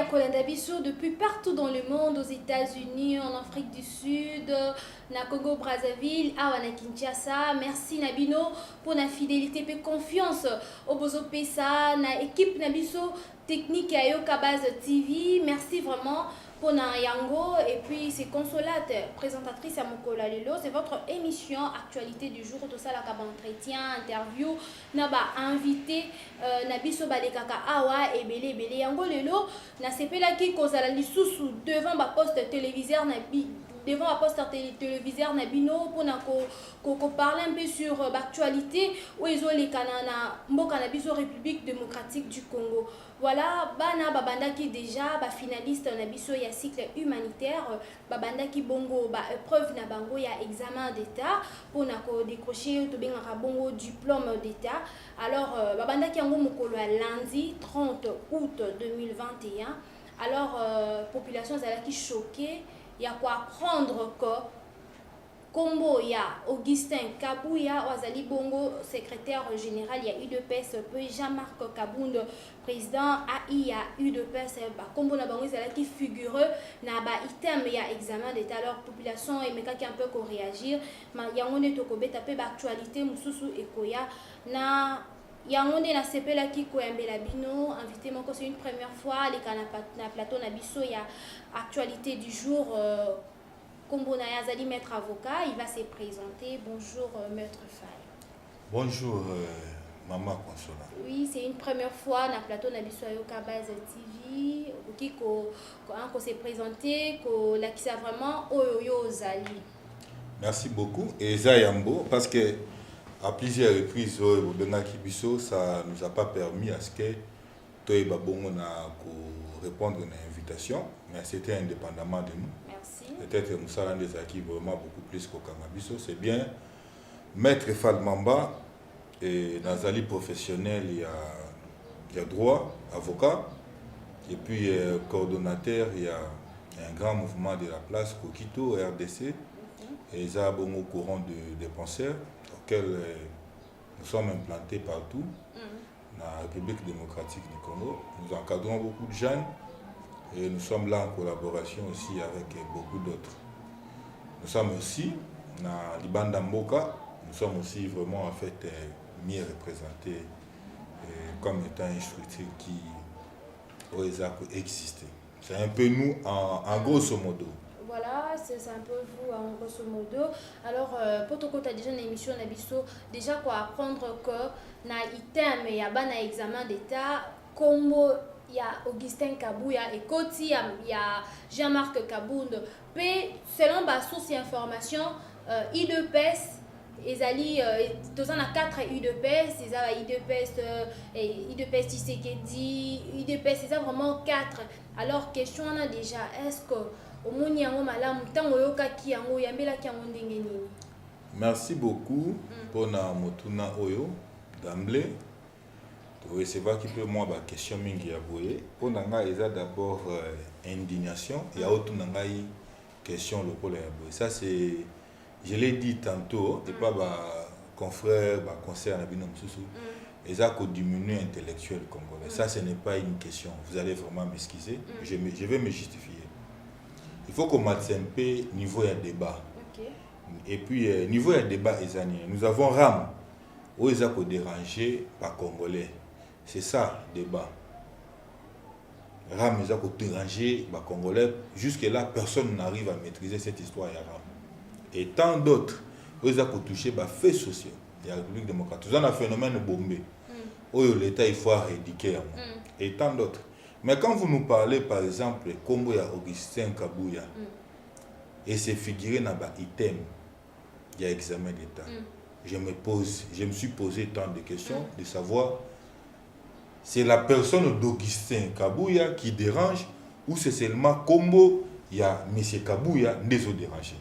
à Kolandabiso depuis partout dans le monde, aux États-Unis, en Afrique du Sud, na Congo Brazzaville, à Kinshasa. Merci Nabino pour la fidélité et confiance au Bozo Pesa, na équipe Nabiso technique à Yoka Base TV. Merci vraiment pour na Yango et puis c'est Consolate, présentatrice à Mokola Lelo. C'est votre émission Actualité du jour. Tout ça, là, entretien, interview, naba invité Nabiso Balekaka Awa et Bele Yango Lelo. Na sepela ki kozala lisusu devant ba poste téléviseur Nabi. Devant la poste téléviseur Nabino pour parler un peu sur l'actualité où ils ont les canana Mbokanabiso République démocratique du Congo. Voilà, bana babanda qui déjà finaliste nabiso ya cycle humanitaire, babanda qui bongo épreuve na bango ya examen d'état pour nako décrocher to benga bongo diplôme d'état. Alors babanda qui ango mokolo lundi 30 août 2021. Alors population zala qui choquée. Il y a quoi apprendre que Kombo ya Augustin Kabouya Wazali Bongo secrétaire général il y a UDPS Jean-Marc Kabound président AI UDPS Kombo na bango zala qui figure na ba item ya examen d'état alors population et meka qui un peu ko réagir ma yango ne to ko beta pe ba actualité mususu ekoya na yango na sepela ki ko yambela bino invité moko c'est une première fois les na plateau na biso ya actualité du jour. Kombo Nayazali, maître avocat, il va se présenter. Bonjour, maître Faye. Bonjour, maman Consola. Oui, c'est une première fois dans le plateau Nabisoyo Kabaz TV. Qui s'est présenté, qui a vraiment Oyoyo Zali. Merci beaucoup. Et Zayambo, parce que à plusieurs reprises, ça ne nous a pas permis à ce que Toye Babongo répondre à une invitation, mais c'était indépendamment de nous. Merci. Peut-être Moussa Landez qui vraiment beaucoup plus qu'au Kangabiso. C'est bien. Maître Falmamba, et Nazali professionnel, il y a droit, avocat, et puis coordonnateur, il y a un grand mouvement de la place, Kokito, RDC, et ils ont bon au courant des penseurs, auxquels nous sommes implantés partout, dans la République démocratique du Congo. Nous encadrons beaucoup de jeunes. Et nous sommes là en collaboration aussi avec beaucoup d'autres. Nous sommes aussi dans l'Ibanda Mboka, nous sommes aussi vraiment en fait mieux représentés comme étant une structure qui aurait existé. C'est un peu nous en grosso modo. Voilà, c'est un peu vous en grosso modo. Alors, pour toi, tu as déjà une émission Nabiso, déjà quoi apprendre que na item il y a un examen d'état comme il y a Augustin Kabouya et Koti, il y a Jean-Marc Kabound. Puis, selon ma source d'information, IDPS, ils allaient dans 4 IDPS, ils ont IDPS Tshisekedi, IDPS, ils ont vraiment 4. Alors, question on a déjà, est-ce que au moins il y a un malam, tant oyoka ki yango yambela ki yango ndenge nini? Merci beaucoup pour na motuna oyo d'emblée. C'est vrai qu'il peut moi ma question mingi avouée. Pour nanga il y a d'abord indignation, il y a autre nanga question le pôle avoué. Ça c'est, je l'ai dit tantôt, et pas ma confrère, ma conseiller na binom susu. Et ça qu'on diminue intellectuel congolais. Ça ce n'est pas une question. Vous allez vraiment m'excuser. Je vais me justifier. Il faut qu'on mette un peu niveau de débat. Okay. Et puis niveau de débat nous avons RAM où ils ont dérangé par congolais. C'est ça le débat. RAM ils ont dérangé par congolais. Jusque là personne n'arrive à maîtriser cette histoire de RAM. Et tant d'autres où ils ont touché par faits sociaux. Il y a la République démocratique. Ils ont un phénomène bombé. Où l'État il faut éradiquer. Et tant d'autres. Mais quand vous nous parlez, par exemple, Kombo ya Augustin Kabouya, et c'est figuré dans l'item, il y a examen d'État. Je me suis posé tant de questions de savoir, c'est la personne d'Augustin Kabouya qui dérange, ou c'est seulement Kombo, il y a M. Kabouya, des autres dérangés.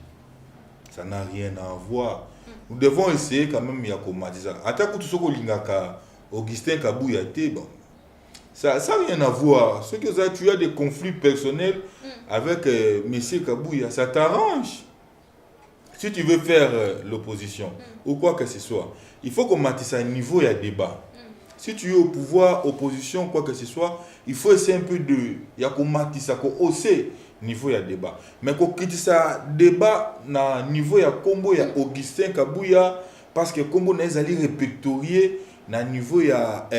Ça n'a rien à voir. Nous devons essayer quand même, il y a comme ça. Attends, tout ce qu'on a Augustin Kabouya, bon. Ça n'a rien à voir. Ce que ça, tu as des conflits personnels avec M. Kabouya, ça t'arrange. Si tu veux faire l'opposition ou quoi que ce soit, il faut qu'on mette ça à un niveau de débat. Si tu es au pouvoir, opposition, quoi que ce soit, il faut essayer un peu de... Il y a comme matissa, comme hausser niveau ya débat. Mais quand critiquer débat na niveau ya Kombo ya Augustin Kabouya parce que Kombo n'a pas répertorié na niveau ya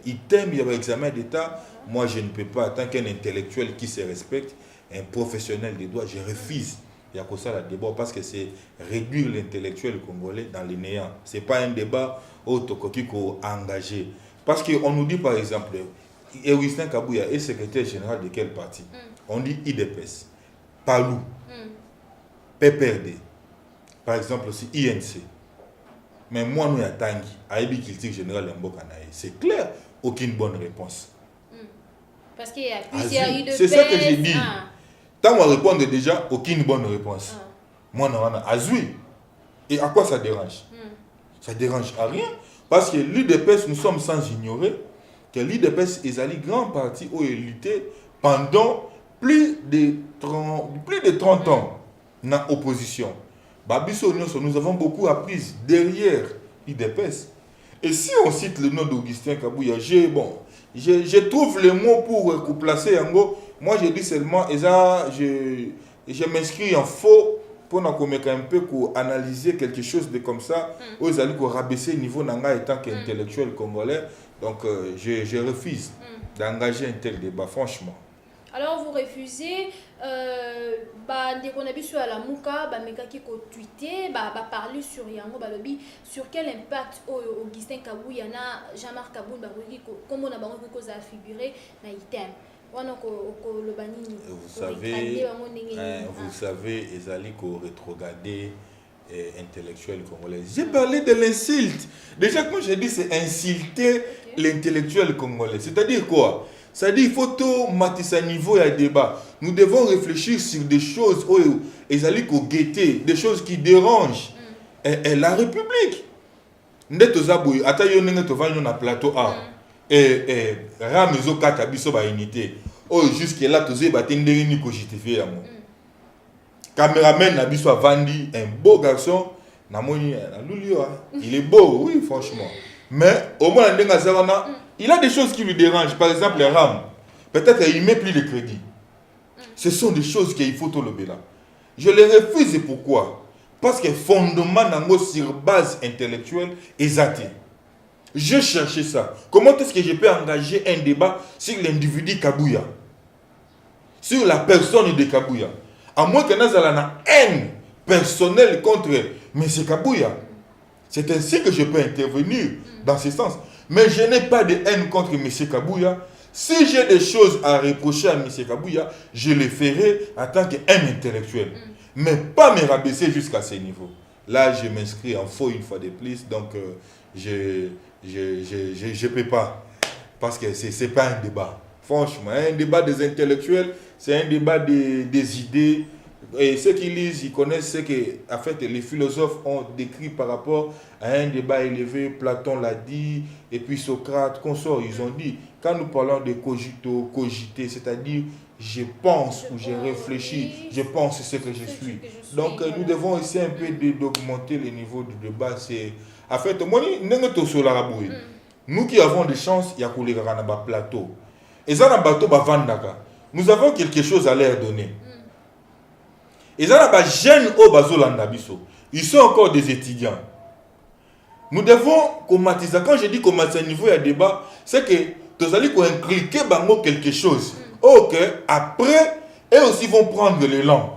item ya examen d'état, moi je ne peux pas en tant qu'un intellectuel qui se respecte, un professionnel des droits, je refuse. Il y a que ça le débat parce que c'est réduire l'intellectuel congolais dans le néant. C'est pas un débat autocotique engagé. Parce qu'on nous dit par exemple, Augustin Kabouya est secrétaire général de quel parti? On dit IDPS, Palou, PPRD, par exemple aussi INC. Mais moi, nous, à Tanguy, à Ebi Critique Général Mbokanaï, c'est clair, aucune bonne réponse. Parce qu'il y a plusieurs IDPS. C'est ça que j'ai dit. Tant on répond déjà, aucune bonne réponse. Moi, non, Azui. Et à quoi ça dérange? Ça dérange à rien. Parce que l'IDPS, nous sommes sans ignorer que l'IDPS est un grand parti où il lutté pendant plus de 30 ans dans l'opposition. Nous avons beaucoup appris derrière l'IDPS. Et si on cite le nom d'Augustin Kabouya, je trouve les mots pour placer en gros. Moi, je dis seulement, je m'inscris en faux pour un peu pour analyser quelque chose de comme ça. Ils allaient rabaisser le niveau d'anga étant qu'intellectuel congolais. Donc, je refuse d'engager un tel débat, franchement. Alors, vous refusez, on a vu sur la Mouka, qui tweeté, parler sur Yango Balobi, sur quel impact Augustin Kabouya, Jean-Marc Kaboul, comment on a figuré dans l'item. Vous savez, Ezali ko rétrogradé intellectuel congolais. J'ai parlé de l'insulte. Déjà, quand j'ai dit c'est insulter l'intellectuel congolais. C'est-à-dire quoi? C'est-à-dire qu'il faut tout matisser à niveau et à débat. Nous devons réfléchir sur des choses où Ezali ko guetter, des choses qui dérangent la République. Ndetozaboui, atayo nenge to vanyo na plateau A. Ramezo kata biso ba unité. Oh jusque là tozé ba tenderi ni ko justifier yango. Caméraman na biso avandi un beau garçon na moni na lulio. Il est beau, oui franchement. Mais au moins ndenga zawana, il a des choses qui lui dérangent. Par exemple les rames. Peut-être qu'il met plus de crédit. Ce sont des choses qu'il faut tout le là. Je les refuse et pourquoi? Parce que fondement nango sur base intellectuelle exacte. Je cherchais ça. Comment est-ce que je peux engager un débat sur l'individu Kabouya? Sur la personne de Kabouya? À moins que nous ayons une haine personnelle contre M. Kabouya. C'est ainsi que je peux intervenir dans ce sens. Mais je n'ai pas de haine contre M. Kabouya. Si j'ai des choses à reprocher à M. Kabouya, je le ferai en tant qu'un intellectuel. Mais pas me rabaisser jusqu'à ce niveau. Là, je m'inscris en faux une fois de plus. Donc, je ne peux pas, parce que ce n'est pas un débat. Franchement, un débat des intellectuels, c'est un débat des idées. Et ceux qui lisent, ils connaissent ce que en fait, les philosophes ont décrit par rapport à un débat élevé. Platon l'a dit, et puis Socrate, consorts, ils ont dit, quand nous parlons de cogiter, c'est-à-dire je pense ou je réfléchis, je pense ce que je suis. Donc nous devons essayer un peu d'augmenter le niveau du débat. En fait, nous qui avons des chances, il y a un plateau. Et ça, un bateau, nous avons quelque chose à leur donner. Et ça, les jeunes au Bazolandabiso, ils sont encore des étudiants. Nous devons comatiser. Quand je dis comatiser à niveau de débat, c'est que nous allons impliquer quelque chose. Ok, après, eux aussi vont prendre l'élan.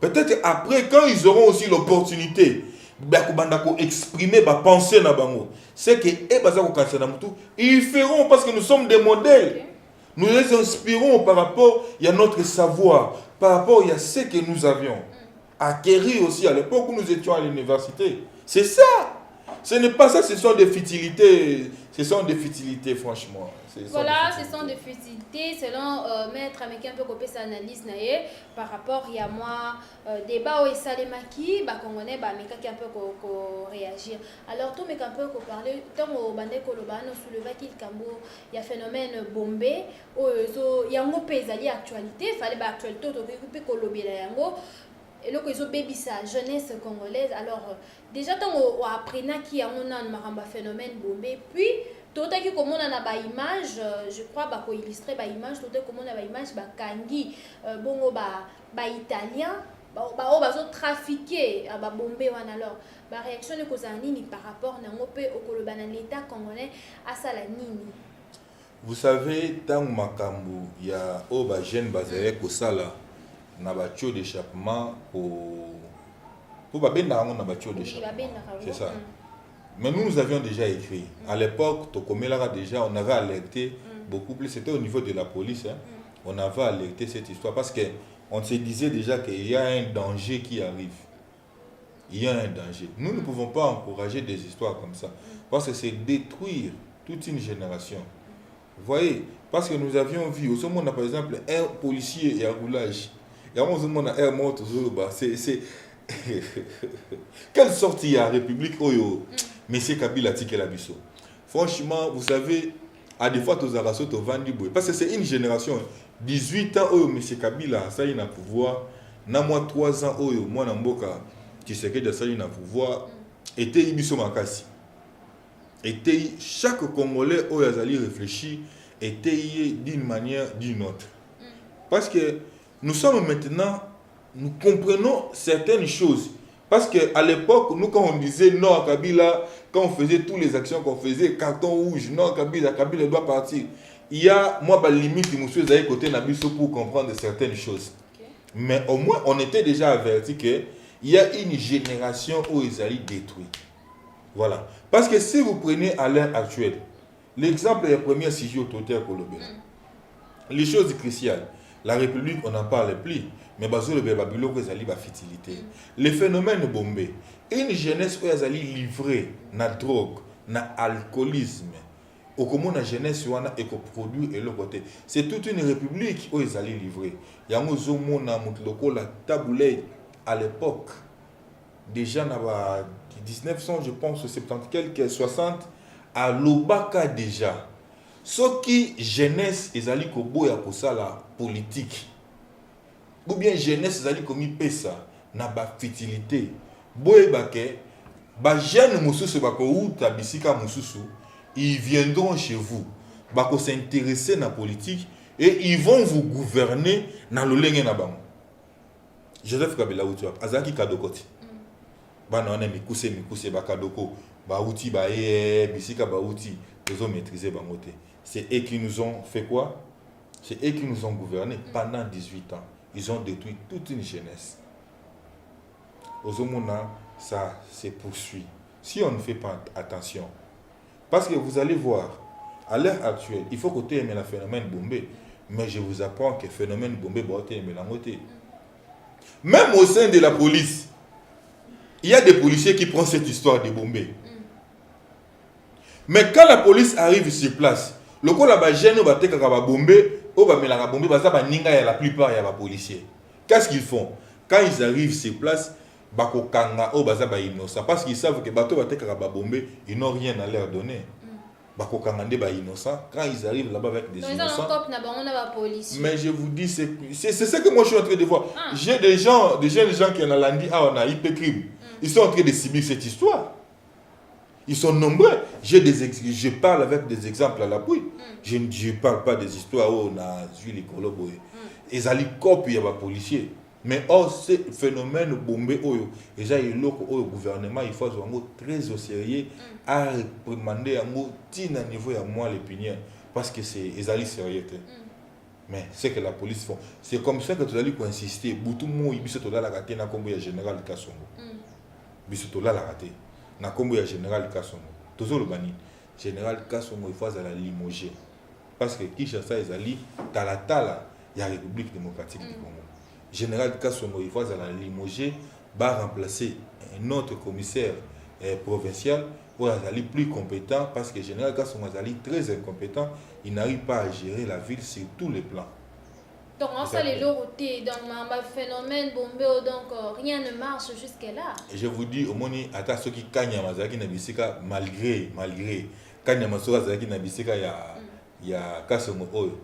Peut-être après, quand ils auront aussi l'opportunité d'exprimer ma pensée, c'est que ils feront parce que nous sommes des modèles. Nous les inspirons par rapport à notre savoir, par rapport à ce que nous avions acquéri aussi à l'époque où nous étions à l'université. C'est ça. Ce n'est pas ça, ce sont des futilités. Ce sont des futilités, franchement. Voilà, ce sont des futilités selon Maître Américain un peu copier sa analyse par rapport à moi débat où Salemaki bah congolais bah mais qui un peu réagir. Alors tout mais un peu parler tant au bandé kolobano soulever qu'il cambo il y a phénomène bombé il y a un pays à actualité fallait bah actualité to couper kolobé la yango et là ils ont baby sa jeunesse congolaise alors déjà tant au apprenant qui a un maramba phénomène bombé puis Tout qui comment on a ba image, je crois ba ko illustrer ba image, tout comment on a ba image ba kangi bongo ba italien, ba zo trafiquer ba bomber wana alors. Ba réaction de kozani par rapport na ngope okoloba na l'état congolais à sala nini. Vous savez, tant makambu ya o ba jeune bazere ko sala na ba tio d'échappement pour ba benda na ba tio d'échappement. C'est ça. Mais nous avions déjà écrit. À l'époque, Tokomelara déjà, on avait alerté beaucoup plus. C'était au niveau de la police. Hein. On avait alerté cette histoire parce qu'on se disait déjà qu'il y a un danger qui arrive. Il y a un danger. Nous ne pouvons pas encourager des histoires comme ça. Parce que c'est détruire toute une génération. Vous voyez, parce que nous avions vu, au moment, on a par exemple un policier et un roulage. Et on a un mort c'est quelle sorte il y a République Oyo Monsieur Kabila tike la biso. Franchement, vous savez, à des fois, tous arasso to vandi boy. Parce que c'est une génération. 18 ans, Oyo, Monsieur Kabila, ça y a pouvoir. Na moi 3 ans, Oyo, moi Namboka, tu sais que ça y a pouvoir. Était Ibiso Makasi. Était chaque Congolais, Oyo Azali réfléchi, était d'une manière, d'une autre. Parce que nous sommes maintenant, nous comprenons certaines choses. Parce qu'à l'époque, nous, quand on disait non à Kabila, quand on faisait toutes les actions qu'on faisait, carton rouge, non à Kabila doit partir. Il y a, moi, ma limite, monsieur Zaï côté Nabiso pour comprendre certaines choses. Okay. Mais au moins, on était déjà averti qu'il y a une génération où ils allaient détruire. Voilà. Parce que si vous prenez à l'heure actuelle, l'exemple est le premier sujet autoritaire Kolobé. Les choses cruciales. La République, on n'en parle plus. Mais le Babylone, ils allaient la fertilité. Les phénomènes bombés. Une jeunesse où ils allaient livrer na drogue, na alcoolisme. Au comment la jeunesse wana écoproduit et le côté. C'est toute une république où ils allaient livrer. Il y a un zomo na mutloko la taboulée à l'époque. Déjà na 1900, je pense, 70 quelques 60 à l'Obaka déjà. Ce qui jeunesse ils allaient koboya pour ça la politique. Ou bien jeunesse ils allaient commis pesa na ba fertilité. Boye bake ba jeune mususu bako uta bisika mususu, ils viendront chez vous. Bako s'intéresser na politique et ils vont vous gouverner na lolenge na bango. Joseph Kabila uti azaki kadokoti. Bana on mikuse ba kadoko ba uti ba bisika ba uti ils ont maîtrisé bango te. C'est eux qui nous ont fait quoi? C'est eux qui nous ont gouverné pendant 18 ans. Ils ont détruit toute une jeunesse. Ozomona, ça se poursuit. Si on ne fait pas attention. Parce que vous allez voir, à l'heure actuelle, il faut que tu aimes le phénomène bombé. Mais je vous apprends que le phénomène bombé, tu aimes la moitié. Même au sein de la police, il y a des policiers qui prennent cette histoire de bombé. Mais quand la police arrive sur place, le coup là-bas, jeune va te kaka bombé, ou va la bombé, la plupart il y a des policiers. Qu'est-ce qu'ils font? Quand ils arrivent sur place, bako kanga o baza ba innocent parce qu'ils savent que bateau va te kaka bombé, ils n'ont rien à leur donner. Bako kanga nde ba innocent quand ils arrivent là-bas avec des innocents. Mais je vous dis c'est ce que moi je suis en train de voir. J'ai des gens, des jeunes gens qui en alandi ah on a hyper crime. Ils sont en train de subir cette histoire. Ils sont nombreux. Je parle avec des exemples à l'appui. Je ne parle pas des histoires où on a vu les colobos. Ils allaient copier les policiers. Mais ce phénomène bombé, déjà il y a le gouvernement, il faut être très au sérieux à demander à niveau à moi l'opinion. Parce que ils allaient sérieux. Mais c'est que la police font. C'est comme ça que tu allais insister. Boutoumou, il y a la raté na combo général Kassongo. Bisotola la raté. Na kombo ya général Kassongo tozo le bani général Kassongo il faut à la limoger parce que Kinshasa ezali talatala ya République démocratique du Congo. Général Kassongo il faut à la limoger va remplacer un autre commissaire provincial pour aller plus compétent parce que général Kassongo est très incompétent, il n'arrive pas à gérer la ville sur tous les plans. Donc, on sait les lorotés, donc, un phénomène bombé, donc rien ne marche jusque-là. Et je vous dis, au moins, à ceux qui gagnent Mazaki Nabisika, malgré, Kanya Masoura Zaki Nabisika, il y a Kassongo.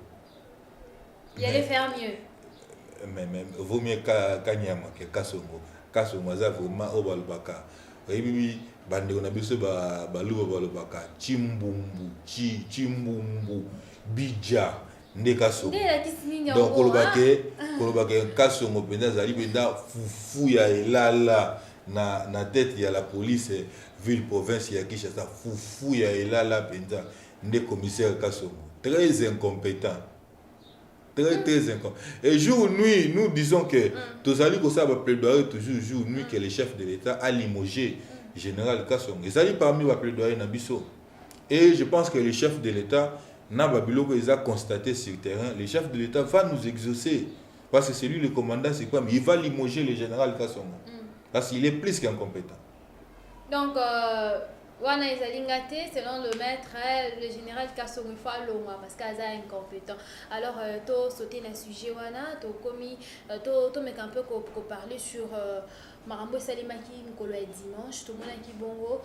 Il allait faire mieux. Mais vaut mieux Kanyama que Kassongo. Kassongo, ça vraiment au Balbaka. Oui, bande on a biso balobaka chimbumbu chimbumbu bija ndeka so donc kolobake kasongo penda zali penda fufu ya elala na tête ya la police ville province ya Kinshasa fufu ya elala penda nde commissaire kasongo très incompétent très incompétent et jour nuit nous disons que tozali ko ça va plaidoyer toujours jour nuit que le chef de l'État a limogé général Kasongo ezali parmi va plaidoyer na biso et je pense que le chef de l'État n'a pas biloko ils a constaté sur le terrain le chef de l'État va nous exaucer parce que c'est lui le commandant c'est quoi mais il va limoger le général Kasongo parce qu'il est plus qu'incompétent donc wana ezalingate selon le maître le général Kasongo il faut alongwa parce qu'il est incompétent alors to sauter na sujet wana to komi to meka un peu ko parler sur marambo salimaki mkolo ya dimanche to mona ki bongo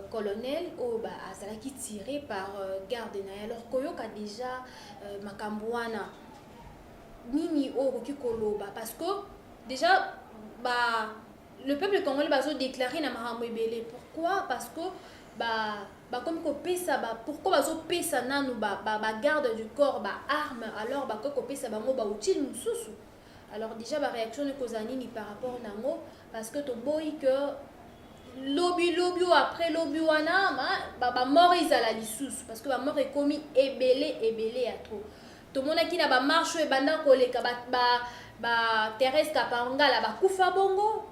colonel au azalaki tiré par garde na alors koyoka déjà makambwana nini o koki koloba parce que déjà le peuple congolais bazo déclaré na marambo ebele pourquoi parce que comme ko pesa pourquoi bazo pesa nanu garde du corps arme alors ko pesa bango utile mususu alors déjà réaction ne kozanini par rapport nango parce que to boy que lobby après lobby wana mort ezala lisusu parce que mort est commis ebele ya trop to mona ki na marche e banda koleka Thérèse Kapangala bakufa bongo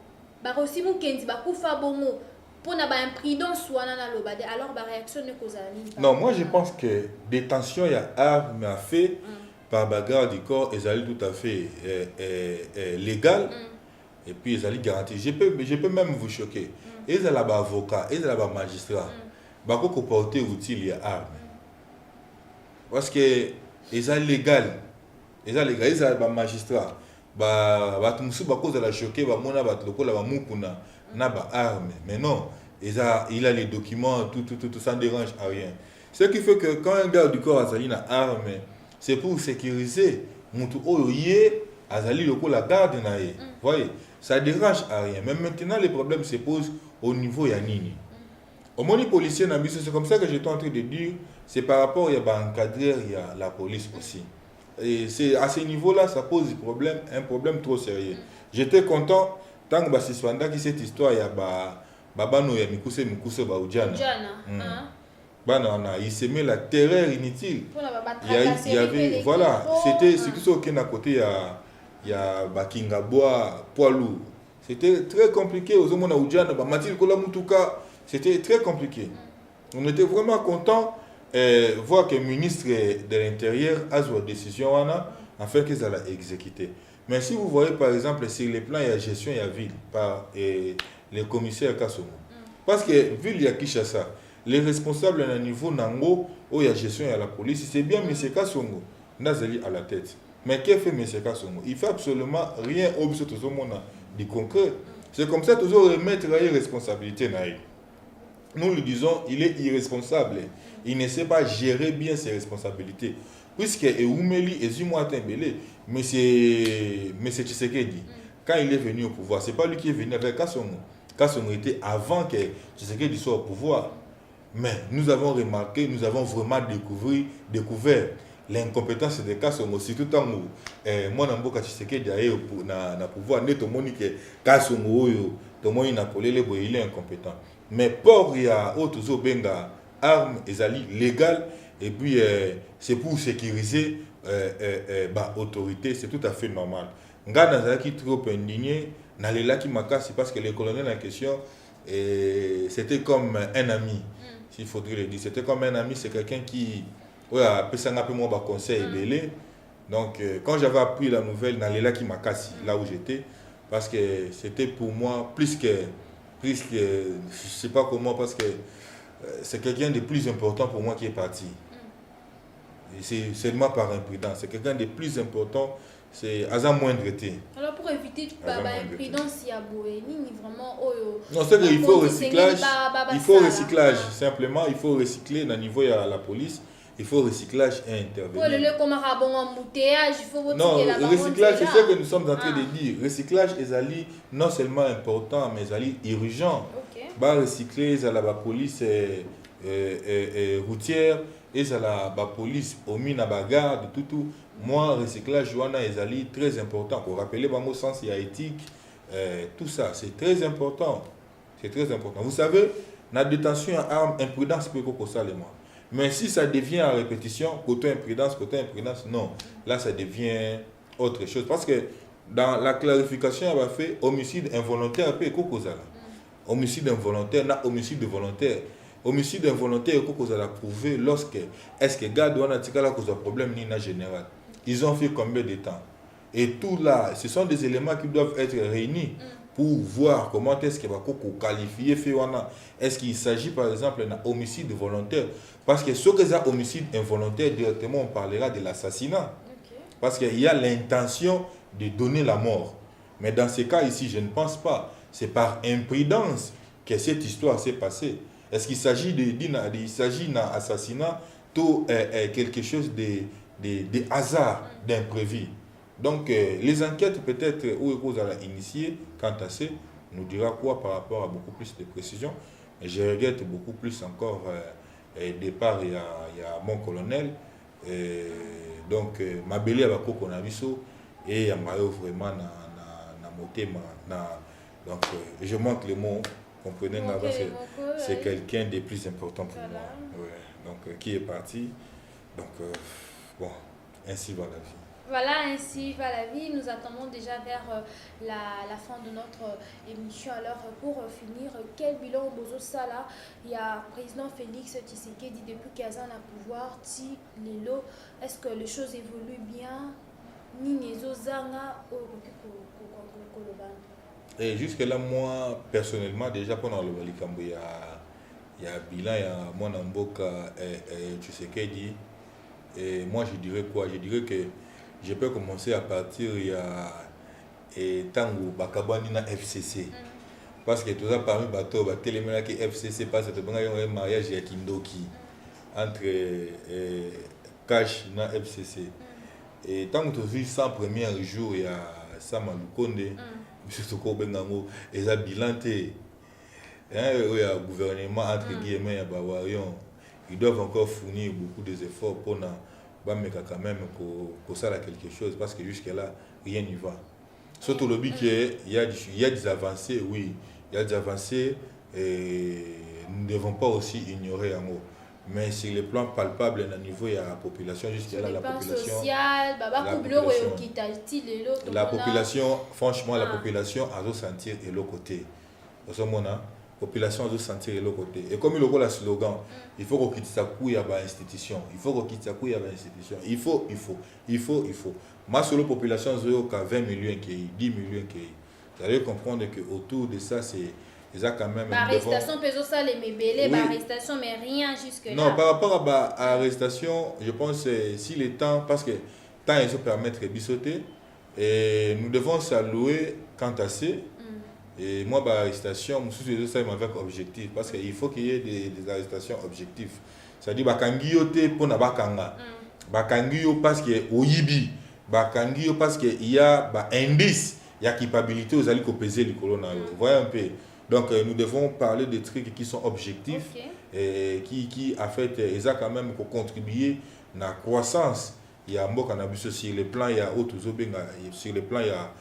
aussi mukenzi bakufa bongo pona imprudence wana na lobade alors réaction ne kozanini non moi je pense que détention ya arme a fait par bagarre du corps ezali tout à fait légal et puis ezali garanti je peux même vous choquer ezala ba avocat ezala ba magistrat bako porter utile ya arme parce que ezali légal ezala ba magistrat ba tumusu bako za la choquer ba mona ba lokola ba mukuna na ba arme mais non il a les documents tout ça ne dérange à rien ce qui fait que quand un garde du corps azali na arme c'est pour sécuriser mutu oyo yé azali lokola garde na ye voyez ça dérange à rien mais maintenant les problèmes se posent au niveau ya nini au moni policier na biso c'est comme ça que j'étais en train de dire c'est par rapport ya ba encadreur ya la police aussi et c'est à ce niveau là ça pose un problème trop sérieux j'étais content tant que suspenda qui cette histoire ya babano ya mikuse ba ujana il s'est mis la terreur inutile il y avait voilà c'était tout ça qui est à côté il y a bakinga bois poids lourd c'était très compliqué aux hommes na ujana matil kola mutuka c'était très compliqué on était vraiment content voir que le ministre de l'Intérieur a une décision afin qu'ils allaient exécuter mais si vous voyez par exemple sur les plans il y a gestion il y a ville par les commissaires Kasongo parce que ville il y a Kinshasa les responsables à niveau nango où il y a gestion il y a la police c'est bien M. Kasongo Nazali à la tête mais qu'est-ce que fait M. Kasongo il fait absolument rien au besoin de tout le monde du concret c'est comme ça toujours remettre la responsabilité nous lui disons il est irresponsable il ne sait pas gérer bien ses responsabilités puisque Eumeli et Zimoatin Belé mais c'est Tshisekedi quand il est venu au pouvoir c'est pas lui qui est venu avec Kasongo Kasongo était avant que Tshisekedi soit au pouvoir mais nous avons remarqué nous avons vraiment découvert l'incompétence de Kasongo surtout tant que moi namboka Tshisekedi na pouvoir neto monique Kasongo oyo to moni na polele bo il est incompétent mais pour y a autre benga armes ezali légal et puis c'est pour sécuriser autorité c'est tout à fait normal nga nazaki trop indigné na lelaki makasi parce que le colonel en question c'était comme un ami s'il faudrait le dire c'était comme un ami c'est quelqu'un qui a pesanga peu moi ba conseil belé donc quand j'avais appris la nouvelle na lelaki makasi là où j'étais parce que c'était pour moi plus que je sais pas comment parce que c'est quelqu'un de plus important pour moi qui est parti. Et c'est seulement par imprudence. C'est quelqu'un de plus important. C'est Azam moindre été. Alors pour éviter l'imprudence, il y a vraiment. Non, c'est qu'il faut recyclage. Il faut recyclage. Simplement, il faut recycler au niveau de la police. Il faut recyclage et intervenir. Non, le recyclage, c'est ce que nous sommes en train de dire. Recyclage est non seulement important, mais urgent. ba recycler za la police routière et za la police au mine à bagarre de tout moi recyclage wana ezali très important pour rappeler bango sens ya éthique tout ça c'est très important. C'est très important. Vous savez, la détention à armes, imprudence peut que ça les mois. Mais si ça devient en répétition, côté imprudence, non. Là, ça devient autre chose. Parce que dans la clarification, on va faire homicide involontaire, peut que ça. Homicide involontaire, homicide volontaire. Homicide involontaire, que ça a prouvé lorsque est-ce que gars doit n'attirer cause problème ni na général. Ils ont fait combien de temps? Et tout là, ce sont des éléments qui doivent être réunis pour voir comment est-ce qu'il va qualifier Féwana. Est-ce qu'il s'agit par exemple d'un homicide volontaire? Parce que ce que c'est un homicide involontaire, directement on parlera de l'assassinat. Parce qu'il y a l'intention de donner la mort. Mais dans ce cas ici, je ne pense pas. C'est par imprudence que cette histoire s'est passée. Est-ce qu'il s'agit d'un assassinat ou quelque chose de hasard, d'imprévu? Donc, les enquêtes peut-être où vous allez initier, quant à ça, nous dira quoi par rapport à beaucoup plus de précision. Et je regrette beaucoup plus encore départ, il y a mon colonel. Donc, ma belle à Bako Konabiso et à Mario vraiment na motema. Donc, je manque les mots, comprenez, c'est quelqu'un de plus important pour moi. Ouais. Donc, qui est parti. Donc, bon, ainsi va la vie. Voilà, ainsi va la vie. Nous attendons déjà vers la fin de notre émission. Alors, pour finir, quel bilan au Bozo Sala? Il y a le président Félix Tshisekedi depuis 15 ans à pouvoir. Lelo, est-ce que les choses évoluent bien? Et jusque-là, moi, personnellement, déjà pendant le Balikambo, il y a un bilan, il y a mon Amboka Tshisekedi. Et moi, je dirais quoi? Je dirais que je peux commencer à partir il y a Tango Bakabani na FCC. Parce que tout ça parmi bateau, téléména qui FCC passe un mariage à Kindoki entre Cash na FCC. Et tant que tu vis 100 premiers jours, il y a Sama Lukonde, M. Soko Bengango, et ça bilanté. Il y a un gouvernement entre guillemets, ils doivent encore fournir beaucoup d'efforts pour mais quand même pour ça quelque chose parce que jusque là rien n'y va. Surtout le but qu'il y a des avancées, oui, il y a des avancées et nous ne devons pas aussi ignorer en haut. Mais sur le plan palpable, au niveau il y a la population jusque là la population, franchement la population a ressentir de l'autre côté. La population doit sentir de l'autre côté. Et comme il y a le slogan, il faut qu'on quitte sa couille à l'institution. Il faut qu'on quitte sa couille à l'institution. Il faut. Ma seule population, c'est 20 millions, 10 millions. Vous allez comprendre qu'autour de ça, c'est quand même... L'arrestation, peut ça les mébélés, l'arrestation, mais rien jusque-là. Non, par rapport à l'arrestation, je pense que si le temps, parce que le temps, il se permet de bissoter, et nous devons s'allouer quant à ça. Et moi, l'arrestation, je suis ça avec objectif parce qu'il faut qu'il y ait des arrestations objectives. C'est-à-dire que pour Bakanga. Bakangio parce qu'il y a Oyibi. Bakangio parce qu'il y a un indice, il y a culpabilité aux alliés qui peser le corona. Vous voyez un peu. Donc nous devons parler de trucs qui sont objectifs et qui en fait, ils ont quand même contribué à la croissance. Il y a un mot cannabis sur le plan, il y a autres sur le plan, il y a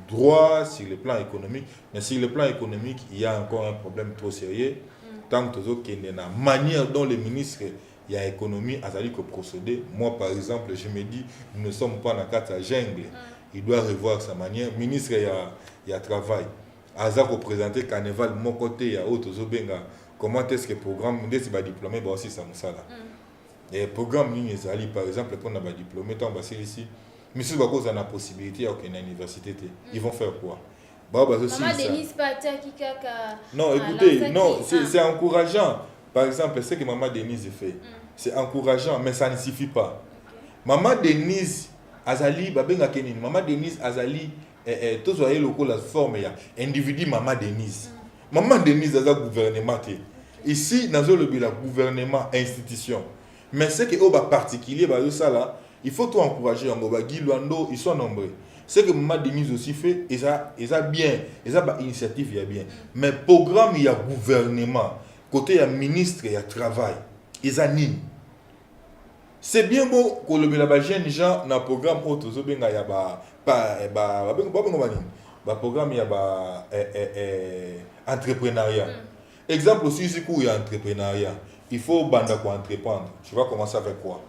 droit sur le plan économique, mais sur le plan économique, il y a encore un problème trop sérieux. Tant que la manière dont les ministres, il y a économie, à que procéder. Moi, par exemple, je me dis, nous ne sommes pas dans la carte à jungle. Il doit revoir sa manière. Le ministre, il y a travail. Azak représenté Carnaval, mon côté, il y a autre Zobenga. Comment est-ce que le programme, dès que diplômé, aussi ça nous là. Et le programme, par exemple, pour nous diplômé, tant que ici. Mais si vous avez la possibilité à une université, ils vont faire quoi? Non, écoutez, non, c'est encourageant. Par exemple, ce que Maman Denise fait, c'est encourageant, mais ça ne suffit pas. Maman Denise Azali, Maman Denise Azali, tous les locaux la forme, individu Maman Denise. Maman Denise a un gouvernement. Ici, dans le gouvernement, institution. Mais ce qui est particulier, il faut tout encourager. Ils sont nombreux. Ce que Maman Denise aussi fait, et ça bien, et ça, initiative, il y a bien. Mais programme, il y a gouvernement, côté, il y a ministre, il y a travail, et ça nîmes. C'est bien beau que le jeune gens dans le programme auto il y a programme il y a entrepreneuriat. Exemple aussi ici où il y a entrepreneuriat, il faut banda quoi entreprendre. Tu vas commencer avec quoi?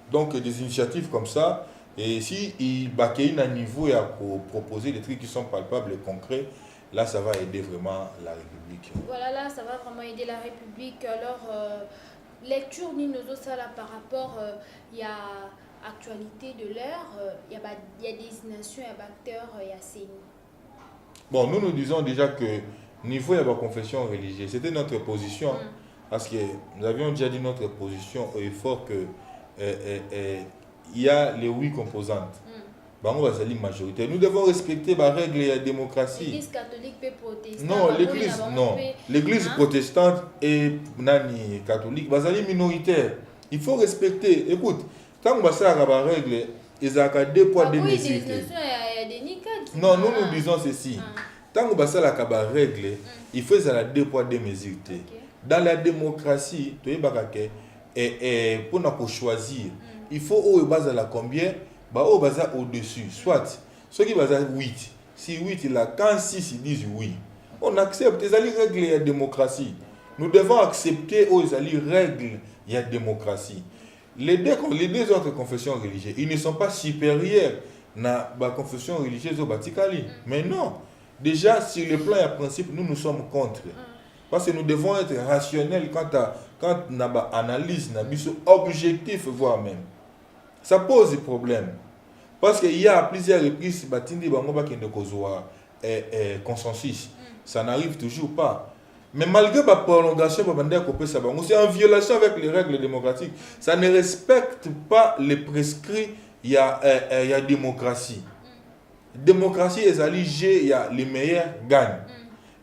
Donc des initiatives comme ça, et si il baquille à niveau et à proposer des trucs qui sont palpables et concrets, là ça va aider vraiment la République. Voilà, là ça va vraiment aider la République. Alors lecture ni nos autres là par rapport il y a actualité de l'heure, il y a désignation, il y a acteurs, il y a CENI. Bon, nous disons déjà que niveau de la confession religieuse, c'était notre position, parce que nous avions déjà dit notre position au effort que il y a les 8 composantes. On va salir majoritaire. Nous devons respecter les règles et la démocratie. L'église catholique peut protester. Non, l'église protestante et nani catholique, c'est minoritaire. Il faut respecter. Écoute, quand on va faire les règles, ils ont 2 poids 2 mesures. Non, nous disons ceci. Tant qu'on va faire les règles, il faut 2 poids 2 mesures. Dans la démocratie, tu es pour nous choisir, il faut au base la combien? Au bas au-dessus, soit ceux qui basent 8. Si 8 il a quand 6 ils disent oui. On accepte les règles de la démocratie. Nous devons accepter les règles de la démocratie. Les deux autres confessions religieuses, ils ne sont pas supérieurs à la confession religieuse au Batikali. Mais non, déjà sur le plan et principe, nous sommes contre. Parce que nous devons être rationnels quand on a analyse, objectif, voire même. Ça pose des problèmes. Parce qu'il y a à plusieurs reprises, consensus. Ça n'arrive toujours pas. Mais malgré la prolongation, c'est en violation avec les règles démocratiques. Ça ne respecte pas les prescrits, il y a démocratie. Démocratie, il y a les meilleurs gagnent.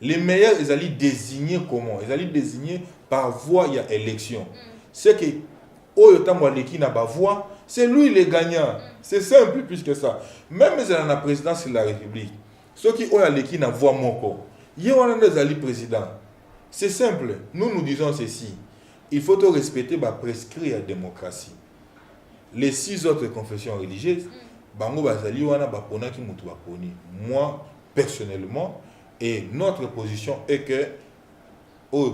Les meilleurs, ils allaient désigner comment? Ils allaient désigner par voie, il y a élection. C'est que, voix, c'est lui le gagnant. C'est simple plus que ça. Même dans la présidence de la République, ceux qui ont l'équipe n'a voix moko, il y a un président. C'est simple. Nous disons ceci. Il faut respecter la prescrit la démocratie. Les 6 autres confessions religieuses, moi, personnellement, et notre position est que on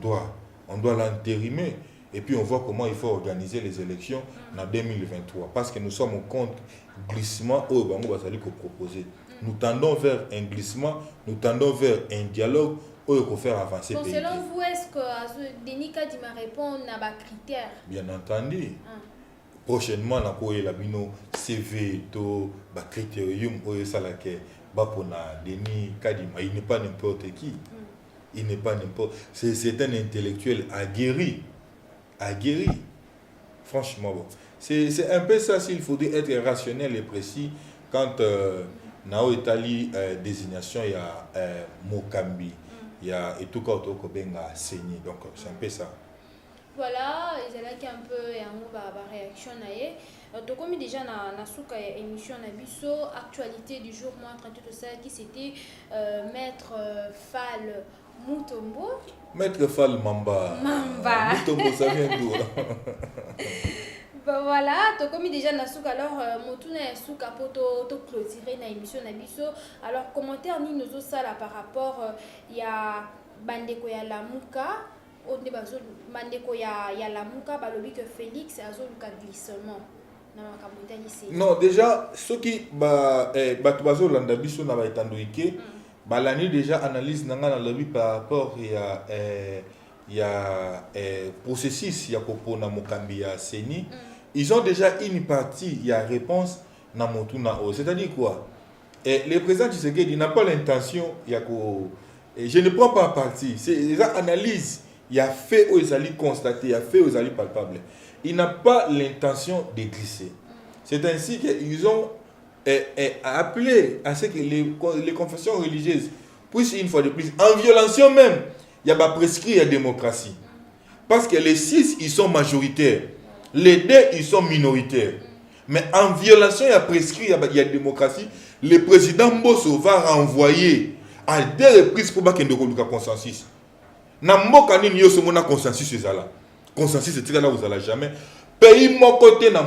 doit l'entérimer. Et puis on voit comment il faut organiser les élections en 2023. Parce que nous sommes contre glissement au Bango Basali qu'on proposait. Nous tendons vers un glissement, nous tendons vers un dialogue pour faire avancer le pays. Selon vous, est-ce que Denis Kadima répond à des critères? Bien entendu. Prochainement, on a la CV, le critérium, Denis Kadima. Il n'est pas n'importe qui. Il n'est pas n'importe. C'est un intellectuel aguerri. Franchement, bon. C'est un peu ça s'il faudrait être rationnel et précis quand Nao Italie désignation il y a Mokambi, il y a et tout cas autour Kobenga saigné. Donc c'est un peu ça. Voilà, ils ont un peu et réaction naé. Donc comme déjà na souka émission na biso actualité du jour moi traité de ça qui c'était maître Fall Mutombo. Maître Fall Mamba. Mutombo, ça vient d'où? Ben voilà, donc comme déjà na souka alors motuna souka poto to clôturer na émission na biso. Alors commentaire ni nous ça par rapport il y a bandeko ya Lamuka, on dit bazo bandeko ya Lamuka balobi que Félix azo luka glissement. Non, déjà ceux qui bazo landa biso na ba etandoike l'année déjà analyse nanga na lobby par rapport il y a processus il y a kopona mokambi ya CENI. Ils ont déjà une partie il y a réponse na motuna o, c'est-à-dire quoi? Le président Tshisekedi n'a pas l'intention il y a je ne prends pas parti, c'est déjà analyse, il y a fait où ils allaient constater, il y a fait où ils allaient palpable. Il n'a pas l'intention de glisser. C'est ainsi qu'ils ont appelé à ce que les confessions religieuses puissent une fois de plus, en violation même, il y a prescrit la démocratie. Parce que les 6, ils sont majoritaires. Les 2, ils sont minoritaires. Mais en violation, il y a prescrit, il y a démocratie. Le président Mbosso va renvoyer à 2 reprises pour qu'il y ait un consensus. Na mboka nini yo se mona consensus ezala. Consensus c'est là vous allez jamais. Pays mon côté na